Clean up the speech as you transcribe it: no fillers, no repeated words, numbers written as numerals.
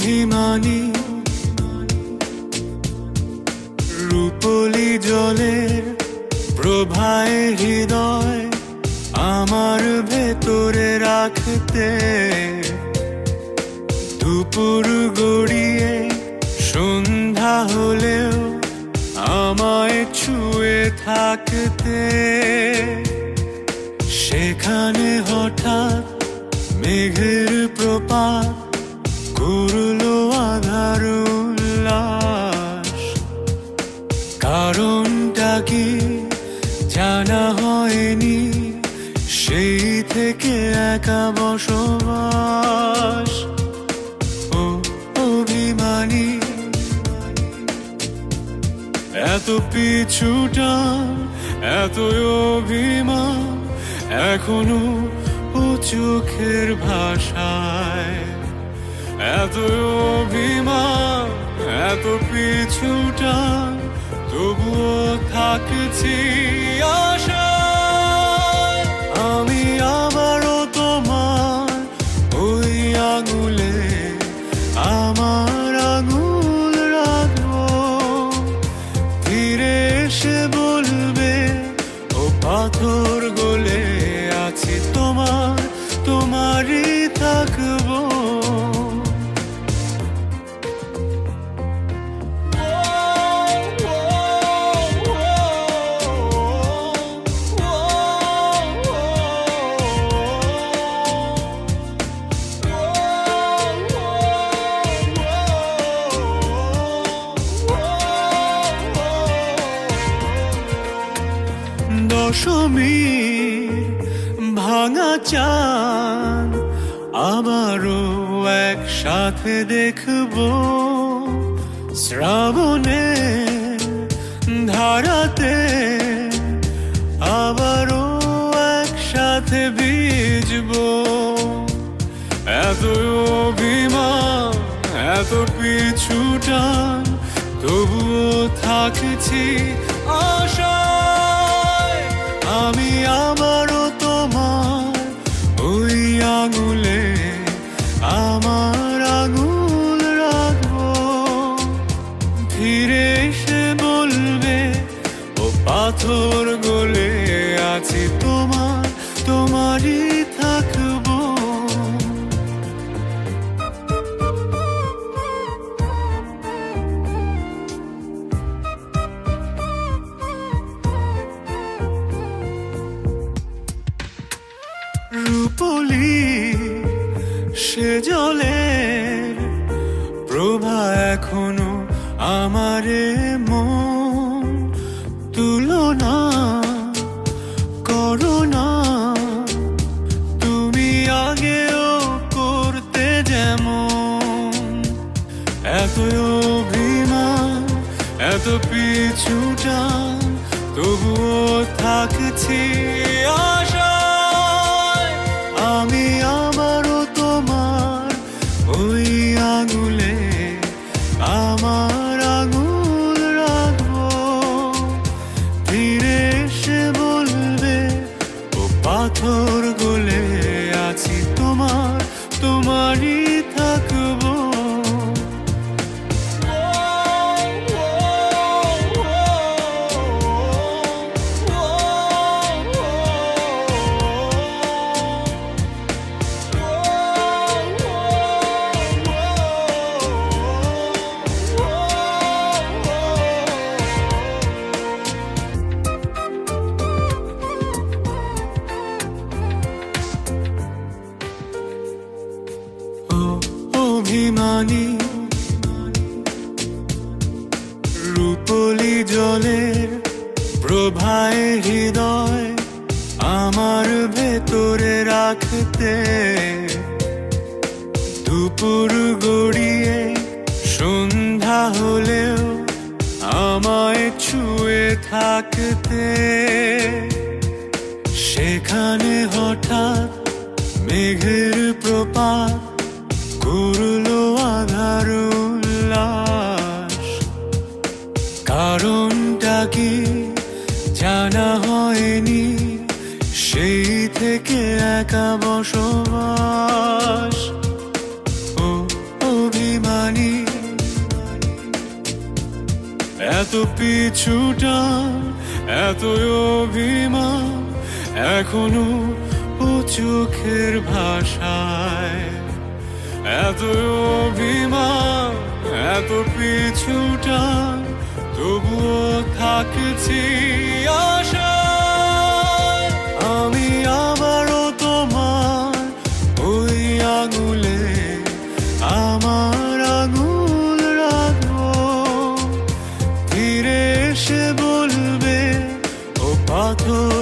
অভিমানী রূপলি জলের প্রভায় হৃদয় আমার ভেতরে রাখতে দুপুর গড়িয়ে সন্ধ্যা হলেও আমায় ছুঁয়ে থাকতে সেখানে হঠাৎ মেঘের প্রপাত করলো আধার উল্লাস। কারণটা কি জানা হয়নি, সেই থেকে একা বসবাস। ও অভিমানী এত পিছুটান, এত অভিমান এখনো ও চোখের ভাষায়। এত অভিমান, এত পিছুটান, তবুও থাকছি আশায়। আমি আবারও তোমার ওই আঙুলে আমার আঙুল রাখবো, ফিরে এসে বলবে ও পাথর গলে আছি তোমার, তোমারই থাকবো। দশমীর ভাঙা চাঁদ আবারও একসাথে দেখবো, শ্রাবণের ধারাতে আবারও একসাথে ভিজবো। এত অভিমান, এত পিছুটান, তবুও থাকছি আশায়। আমি আবারও তোমার ওই আঙুলে আমার আঙুল রাখবো, ফিরে এসে বলবে ও পাথর গলে আছি তোমার, তোমারই থাকবো। রূপলি সে জলের প্রভা এখনো আমারে মন, তুলনা করো না তুমি আগেও করতে যেমন। এত অভিমান, এত পিছুটান, তবুও থাকছি আশায়। আমি আবারও তোমার ওই আঙুলে আমার আঙুল রাখবো, ফিরে এসে বলবে ও পাথর গলে আছি তোমার, তোমারই থাকবো। অভিমানী রূপলি জলের প্রভায় হৃদয় আমার ভেতরে রাখতে দুপুর গড়িয়ে সন্ধ্যা হলেও আমায় ছুঁয়ে থাকতে সেখানে হঠাৎ মেঘের প্রপাত করলো আধার উল্লাস। কারণটা কি জানা হয়নি, সেই থেকে একা বসবাস। ও অভিমান এত পিছুটান, এত অভিমান, এখনো ও চোখের ভাষায়। এত অভিমান, এত পিছুটান, তবুও থাকছি আশায়। আমি আবারও তোমার ওই আঙুলে আমার আঙুল রাখবো, ফিরে এসে বলবে ও পাথর